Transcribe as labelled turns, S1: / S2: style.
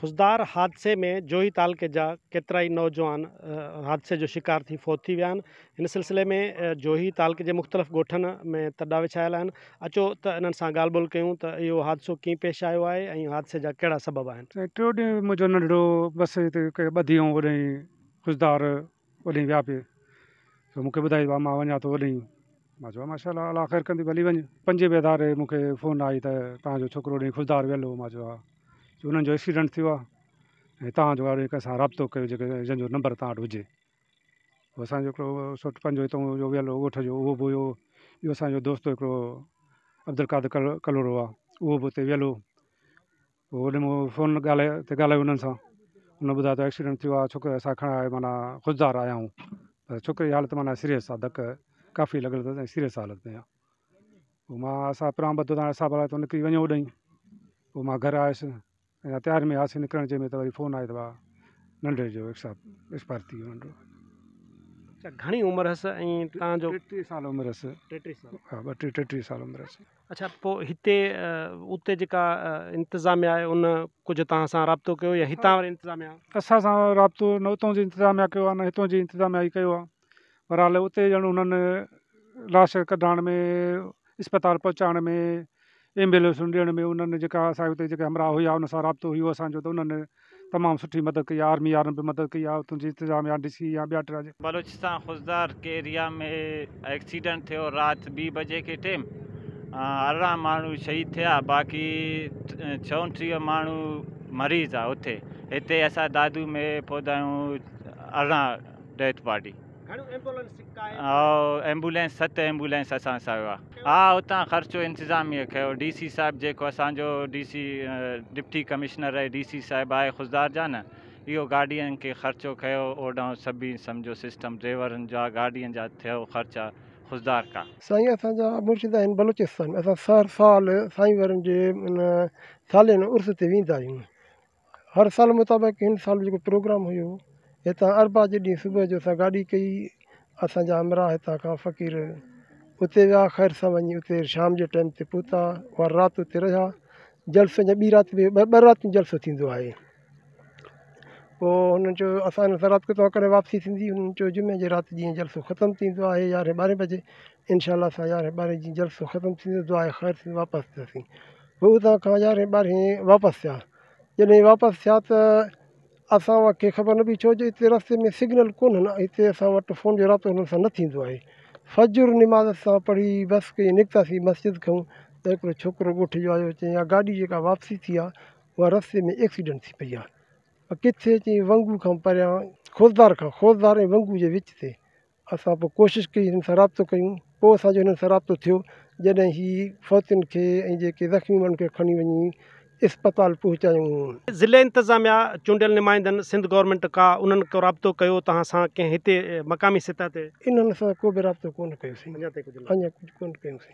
S1: खुशदार हादसे में जोही तालुके जा केतिराई नौजवान हादसे जो शिकार थी फौत थी विया आहिनि। हिन सिलसिले में जोही तालुके जे मुख़्तलिफ़ ॻोठनि में तॾा विछायल आहिनि। अचो त इन्हनि सां ॻाल्हि ॿोल कयूं त इहो हादसो कीअं पेश आयो आहे ऐं हादसे जा कहिड़ा सबब आहिनि।
S2: टियों ॾींहुं मुंहिंजो नंढड़ो बस हिते ॿधी ऐं होॾां खुशदार होॾां विया पिए, त मूंखे ॿुधाई मां वञा थो होॾां। मां चयो माशाल्लाह अलाह ख़ैरु कंदी भली वञ। 5 बजे धारे मूंखे फ़ोन आई त तव्हांजो छोकिरो होॾां खुशदार वियल हो। मां चयो हा, उन्हनि जो एक्सीडेंट थियो आहे ऐं तव्हांजो हाणे कंहिंसां राब्तो कयो जंहिंजो नंबर तव्हां वटि हुजे। पोइ असांजो हिकिड़ो सुठो पंहिंजो हितां जो वियल हो ॻोठ जो, उहो बि हुयो। इहो असांजो दोस्त हिकिड़ो अब्दुल कादिर कलोरो आहे, उहो बि हुते वियल हो। पोइ होॾे मूं फ़ोन ॻाल्हायो उन्हनि सां। उन ॿुधायो त एक्सीडेंट थियो आहे, छोकिरे असां खणा माना खुशदार आया आहियूं, पर छोकिरे जी हालत माना सीरियस आहे, धक काफ़ी लॻल अथसि ऐं सीरियस हालत में आहे। पोइ असां पहिरां बधो त असां भला तो निकिरी वञूं होॾां। पोइ मां घरु आयुसि ऐं तयारी में आसीं निकिरण जे में त वरी फ़ोन आयो त नंढे जो एक्सपायर थी वियो नंढो।
S1: अच्छा, घणी उमिरि हुअसि ऐं तव्हांजो?
S2: 33 साल उमिरि हुअसि।
S1: 33 साल?
S2: हा, 32-33 साल उमिरि हुअसि।
S1: अच्छा, पोइ हिते उते जेका इंतिज़ामिया आहे उन कुझु तव्हां सां राब्तो कयो या हितां वरी इंतिज़ामिया?
S2: असां सां राब्तो न उतां जी इंतिज़ामिया कयो आहे न हितां जी इंतिज़ामिया ई कयो आहे। पर हाल उते ॼण उन्हनि लाश कढाइण में, इस्पताल पहुचाइण में, एम्बुलेंसूं ॾियण में उन्हनि जेका असांजे हुते जेके हमरा हुआ उन सां राब्तो हुओ असांजो, त उन्हनि तमामु सुठी मदद कई आहे। आर्मी वारनि बि मदद कई आहे, उतां जी इंतिज़ामिया DC या ॿिया टिया।
S3: बलोचिस्तान खुशदार के एरिया में एक्सीडेंट थियो राति 2 बजे के टाइम। 18 माण्हू शहीद थिया, बाक़ी 34 माण्हू मरीज़ आहे उते। हिते असां दादू में पहुता आहियूं 18 डेथ बॉडी। एम्बुलेंस 7 एम्बुलेंस असां सां आहे। हा, उतां ख़र्चो इंतिज़ामिया कयो। DC साहिबु जेको असांजो DC डिप्टी कमिश्नर आहे, DC साहिबु आहे खुशदार जा न, इहो गाॾियुनि खे ख़र्चो कयो। ओॾां सभी सम्झो सिस्टम ड्राइवरनि जा गाॾियुनि जा थियो ख़र्चा खुशदार का।
S4: साईं असांजा मुर्शिद आहिनि बलोचिस्तान में। असां हर साल साईं वारनि जे सालियानो उर्स ते वेंदा आहियूं। हर साल मुताबिक़ हिन साल जेको प्रोग्राम हुयो हितां अरबा जे ॾींहुं सुबुह जो असां गाॾी कई। असांजा हमरा हितां खां फ़क़ीर उते विया, ख़ैर सां वञी उते शाम जे टाइम ते पहुता और राति उते रहिया। जलसो अञा ॿी राति में ॿ रातियूं जलसो थींदो आहे। पोइ हुननि चयो असां हिन सां राति किथां करे वापसी थींदी। हुननि चयो जुमे जे राति जीअं जलसो ख़तमु थींदो आहे 11-12 बजे, इनशाला असां 11-12 जीअं जलसो ख़तमु थींदो दुआ ख़ैर थींदी वापसि थियासीं। पोइ उतां खां 11-12 वापसि थिया। जॾहिं वापसि थिया त असां खे ख़बर न पई, छो जो हिते रस्ते में सिग्नल कोन्हनि। हिते असां वटि फ़ोन जो राब्तो हुननि सां न थींदो आहे। फजर निमाज़ सां पढ़ी बस कई निकितासीं मस्जिद खां त हिकिड़ो छोकिरो ॻोठ जो आयो, चई गाॾी जेका वापसी थी आहे उहा रस्ते में एक्सीडेंट थी पई आहे। किथे चई वंगू खां परियां, खुशदार ऐं वंगू जे विच ते। असां पोइ कोशिशि कई हिन सां राब्तो कयूं। पोइ असांजो हिन सां राब्तो थियो जॾहिं ही फ़ौतियुनि खे ऐं जेके ज़ख़्मी माण्हुनि खे खणी वञी इस्पताल पहुचायूं।
S1: ज़िले इंतिज़ामिया चूंडियल नुमाइंदनि सिंध गवर्नमेंट का उन्हनि को राब्तो कयो तव्हां सां कंहिं हिते मक़ामी सतह ते?
S4: इन्हनि सां को बि राब्तो कोन कयोसीं,
S1: अञा ताईं कुझु
S4: कोन कयोसीं।